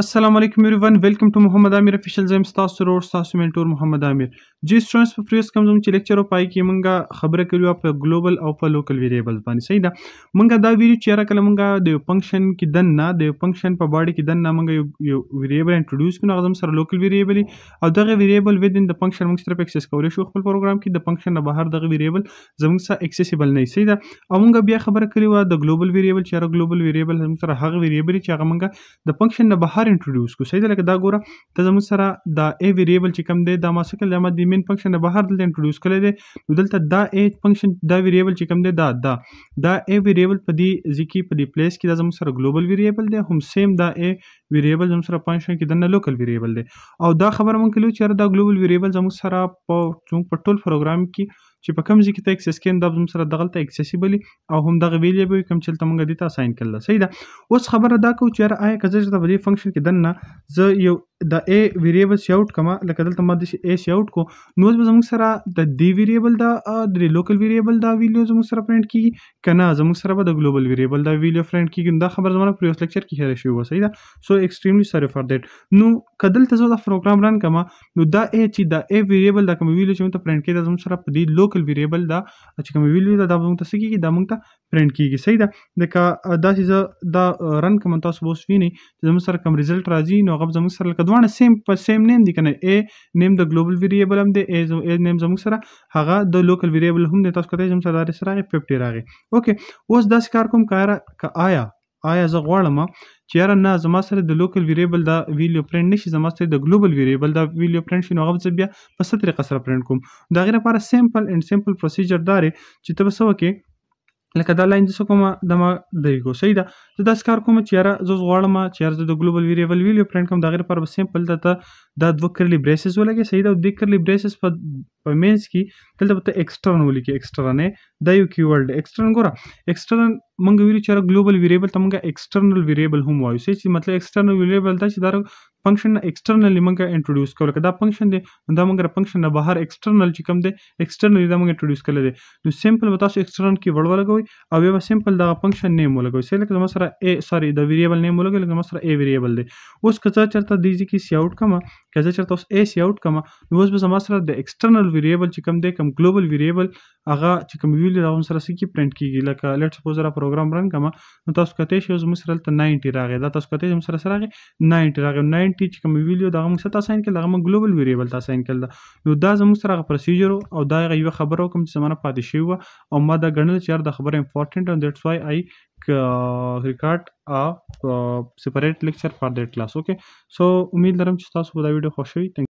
Assalamu alaikum everyone. Welcome to Muhammad Amir official زم تاسو ورور تاسو منټور محمد امیر. جی سټوډنټس په پریوس کوم چې لیکچر او پای کې مونږه خبره کړو په ګلوبل او په لوکل ویریبل باندې. صحیح ده. مونږه دا ویډیو چې را کله مونږه د فنکشن کې دنه د فنکشن په باډي کې دنه مونږه یو ویریبل انټروډوس کړو هغه سره لوکل ویریبل او دغه ویریبل ودین د فنکشن مونږ صرف اکسس کولای شو خپل پروګرام کې د فنکشن نه بهر دغه ویریبل زموږ سره اکسسیبل نه. صحیح ده. او مونږه بیا خبره کړو د ګلوبل ویریبل چې را ګلوبل ویریبل زموږ سره هغه ویریبل چې هغه مونږه د فنکشن نه بهر انټروډوس کو. صحیح ده. لکه دا ګوره ته زموږ سره دا ا ویریبل چې کوم دی دا ما څه کړل د مین فنکشن نه بهر دلته انټروډوس کړی دی نو دلته دا ا فنکشن دا ویریبل چې کوم دی دا ا ویریبل په دې ځکه په دې پلیس کې دا زموږ سره ګلوبل ویریبل دی هم سیم دا ا ویریبل زموږ سره فنکشن کې دنه لوکل ویریبل دی او دا خبره مونږ کړو چې دا ګلوبل ویریبل زموږ سره په ټول پروګرام کې چې په کوم ځای کې ته اکسس کین دا زموږ سره دغلته اکسسیبل او هم دغه ویریبل کوم چې مونږ دې ته اساین کړل. صحیح ده. اوس خبره دا کو چې آیا کزه چې په دې فنکشن کې دنه زه یو د ا ویریبل سی اوټ کما لکه دلته ما د ا سی اوټ کو نو زموږ سره د دی ویریبل دا د لوکل ویریبل دا ویلیو زموږ سره پرینټ کیږي کنه زموږ سره به د ګلوبل ویریبل دا ویلیو پرینټ کیږي. دا خبر زموږ پریوس لیکچر کې هره شوی و. صحیح ده. سو ایکستریملی سوري فار دیټ. نو کدل ته زه دا پروګرام رن کما نو دا ا چې دا ا ویریبل دا کوم ویلیو چې موږ پرینټ کیږي زموږ سره په دې لوکل ویریبل دا چې کوم ویلیو دا موږ ته سکیږي دا موږ ته پرینټ کیږي. صحیح ده. لکه دا چې دا رن کوم تاسو بوس ویني زموږ سره کوم ریزلټ راځي نو هغه زموږ سره کدوانه سیم نیم دی کنه ا نیم د ګلوبل ویریبل هم دی ا نیم زموږ سره هغه د لوکل ویریبل هم دی. تاسو کته زموږ سره سره 50 راغی. اوکې اوس دا کار کوم آیا زه غواړم چې یاره نه زما سره د لوکل ویریبل دا ویلیو پرینټ نشي زما سره د ګلوبل ویریبل دا ویلیو پرینټ شي نو هغه بیا په څه طریقه سره پرینټ کوم. دا غیر لپاره سیمپل پروسیجر دار چې ته وسو کې لکه دا لاین څه کومه د ما دیګو. صحیح ده. زه دا کار کوم چې یاره زه غواړم چې یاره د ګلوبل ویریبل ویلیو پرینټ کوم دا غیر لپاره سیمپل دا دوه کرلی بریسز ولګي. صحیح ده. د کرلی بریسز په مینس کې دلته ته ایکسټرن ولیکي. ایکسټرن دا یو کیورډ ایکسټرن ګوره ایکسټرن مونږ ویلو چې ګلوبل ویریبل ته مونږه ایکسټرنل ویریبل هم وایو. چې مطلب ایکسټرنل ویریبل دا چې دا فنکشن ایکسټرنلی مونږه انټروډوس کول دا فنکشن دی دا مونږه فنکشن نه بهر ایکسټرنل چې کوم دی ایکسټرنلی دا مونږه انټروډوس کړل دی نو سیمپل به تاسو ایکسټرنل کی ورډ ولګوي او بیا سیمپل دا فنکشن نیم ولګوي. سې لکه زما سره ا سوري د ویریبل نیم ولګوي لکه زما سره ا ویریبل دی. اوس کڅه چرته دی چې سی اوټ کما کڅه چرته اوس ا سی اوټ کما نو اوس به زما سره د ایکسټرنل ویریبل چې کوم دی کوم ګلوبل ویریبل هغه چې کوم ویلیو دا سره سکی پرینټ کیږي. لکه لیټس سپوز را پروګرام رن کما نو تاسو کته شی زما سره 90 راغی دا تاسو کته زما سره راغی 90 راغی 90 چې کوم ویلیو دا موږ ته اساین کړل هغه ګلوبل ویریبل ته اساین کړل نو دا زموږ سره پروسیجر او دا یو خبرو کوم چې زمانه پاتې شوی و او ما دا غنل چې دا خبره امپورټنت and that's why I record a separate lecture for that class. Okay, so امید لرم چې تاسو دا ویډیو خوښ شوی.